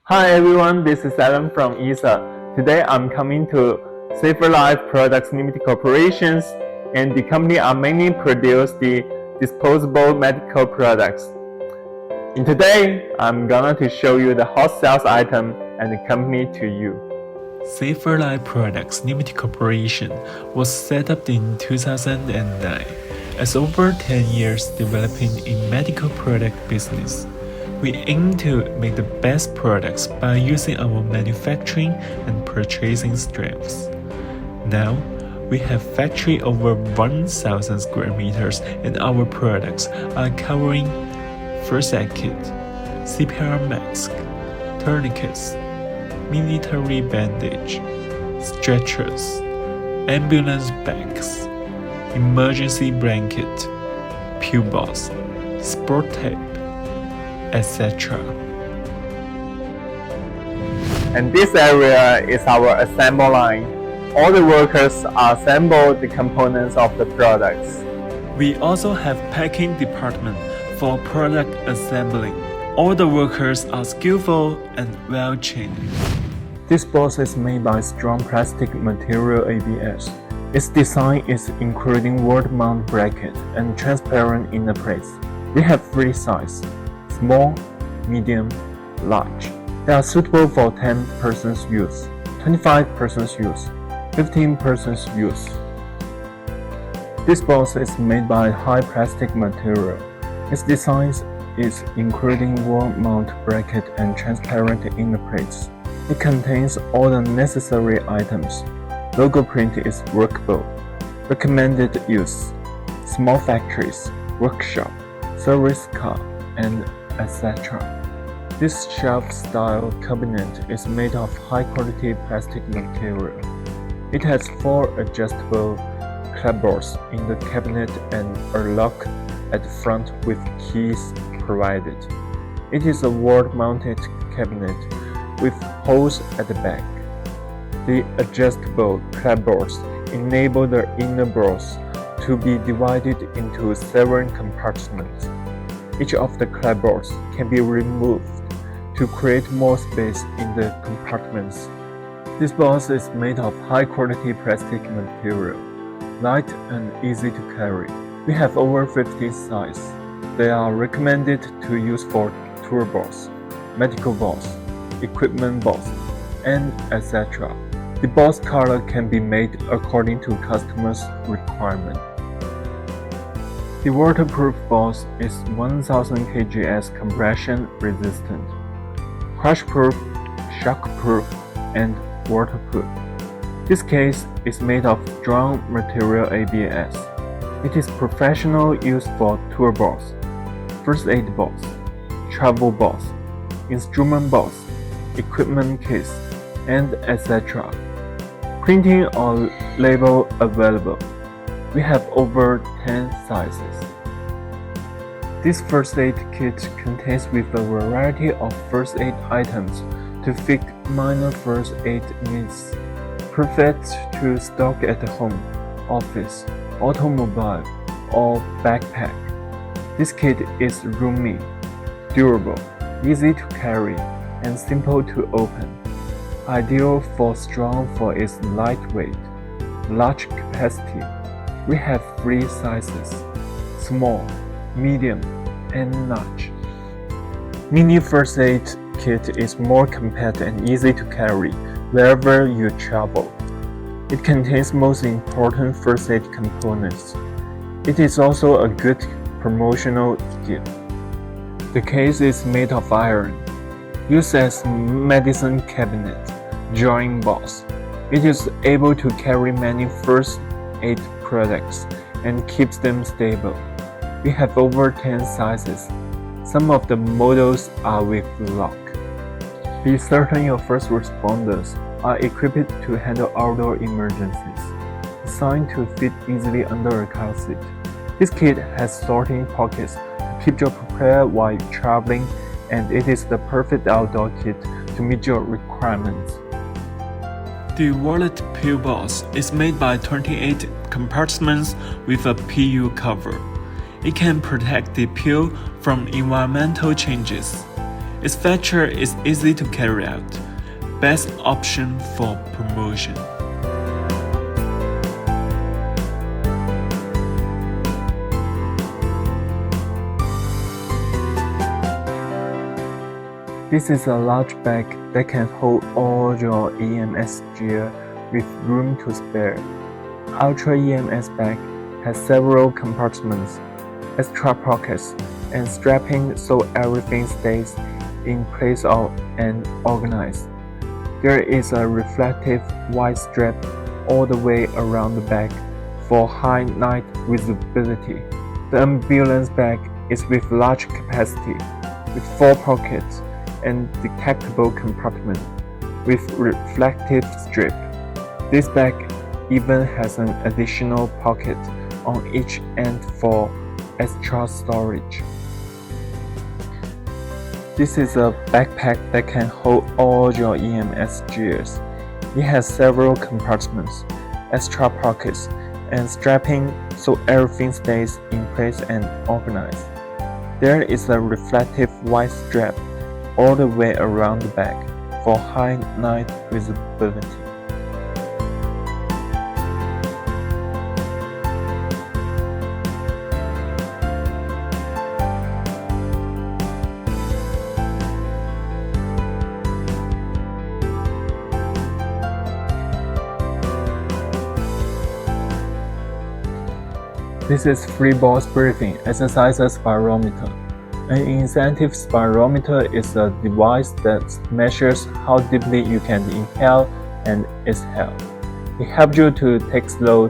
Hi everyone, this is Alan from ESA. Today I'm coming to Saferlife Products Limited Corporations, and the company are mainly produce the disposable medical products. And today I'm gonna to show you the hot sales item and the company to you. Saferlife Products Limited Corporation was set up in 2009. As over 10 years developing in medical product business, we aim to make the best products by using our manufacturing and purchasing strengths. Now, we have factory over 1,000 square meters and our products are covering first aid kit, CPR mask, tourniquets, military bandage, stretchers, ambulance bags, emergency blanket, pill balls, sport tape, etc. And this area is our assemble line. All the workers assemble the components of the products. We also have packing department for product assembling. All the workers are skillful and well-trained. This box is made by strong plastic material ABS. Its design is including word mount bracket and transparent inner plates. We have three sizes: small, medium, large. They are suitable for 10 persons use, 25 persons use, 15 persons use. This box is made by high plastic material. Its design is including wall mount bracket and transparent inner plates. It contains all the necessary items. Logo print is workable. Recommended use: small factories, workshop, service car, and etc. This shelf-style cabinet is made of high-quality plastic material. It has 4 adjustable clapboards in the cabinet and a lock at the front with keys provided. It is a wall-mounted cabinet with holes at the back. The adjustable clapboards enable the inner boards to be divided into 7 compartments. Each of the clapboards can be removed to create more space in the compartments. This box is made of high-quality plastic material, light and easy to carry. We have over 50 sizes. They are recommended to use for tour box, medical box, equipment box, and etc. The box color can be made according to customers' requirement. The waterproof box is 1000 kgs compression resistant, crush-proof, shock-proof, and waterproof. This case is made of strong material ABS. It is professional use for tour box, first aid box, travel box, instrument box, equipment case, and etc. Printing or label available. We have over 10 sizes. This first aid kit contains with a variety of first aid items to fit minor first aid needs. Perfect to stock at home, office, automobile, or backpack. This kit is roomy, durable, easy to carry, and simple to open. Ideal for strong for its lightweight, large capacity. We have 3 sizes: small, medium, and large. Mini first aid kit is more compact and easy to carry wherever you travel. It contains most important first aid components. It is also a good promotional gift. The case is made of iron, used as medicine cabinet, drawing box. It is able to carry many first aid products and keeps them stable. We have over 10 sizes. Some of the models are with lock. Be certain your first responders are equipped to handle outdoor emergencies. Designed to fit easily under a car seat. This kit has sorting pockets to keep you prepared while traveling, and it is the perfect outdoor kit to meet your requirements. The wallet pill box is made by 28 compartments with a PU cover. It can protect the pill from environmental changes. Its feature is easy to carry out, best option for promotion. This is a large bag that can hold all your EMS gear with room to spare. Ultra EMS bag has several compartments, extra pockets, and strapping so everything stays in place and organized. There is a reflective white strap all the way around the bag for high night visibility. The ambulance bag is with large capacity, with 4 pockets and detectable compartment with reflective strip. This bag even has an additional pocket on each end for extra storage. This is a backpack that can hold all your EMS gears. It has several compartments, extra pockets, and strapping so everything stays in place and organized. There is a reflective white strap all the way around the bag for high night visibility. This is free balls breathing exercises spirometer. An incentive spirometer is a device that measures how deeply you can inhale and exhale. It helps you to take slow,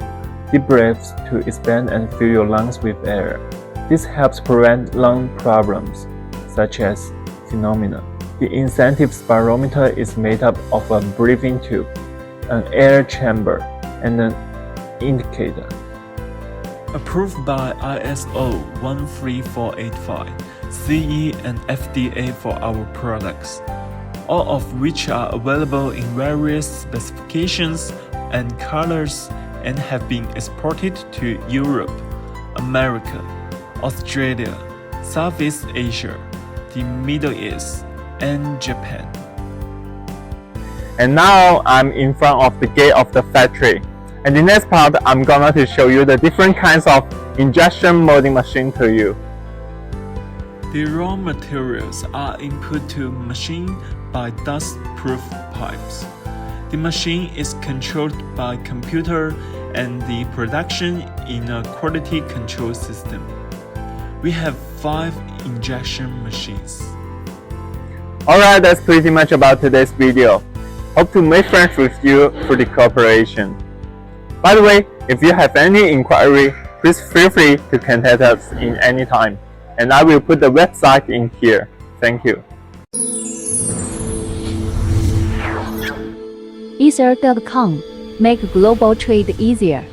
deep breaths to expand and fill your lungs with air. This helps prevent lung problems, such as pneumonia. The incentive spirometer is made up of a breathing tube, an air chamber, and an indicator. Approved by ISO 13485, CE and FDA for our products, all of which are available in various specifications and colors and have been exported to Europe, America, Australia, Southeast Asia, the Middle East, and Japan. And now I'm in front of the gate of the factory. And the next part, I'm gonna to show you the different kinds of injection molding machine to you. The raw materials are input to machine by dust-proof pipes. The machine is controlled by computer and the production in a quality control system. We have 5 injection machines. Alright, that's pretty much about today's video. Hope to make friends with you through the cooperation. By the way, if you have any inquiry, please feel free to contact us in any time, and I will put the website in here. Thank you. Ether.com. Make global trade easier.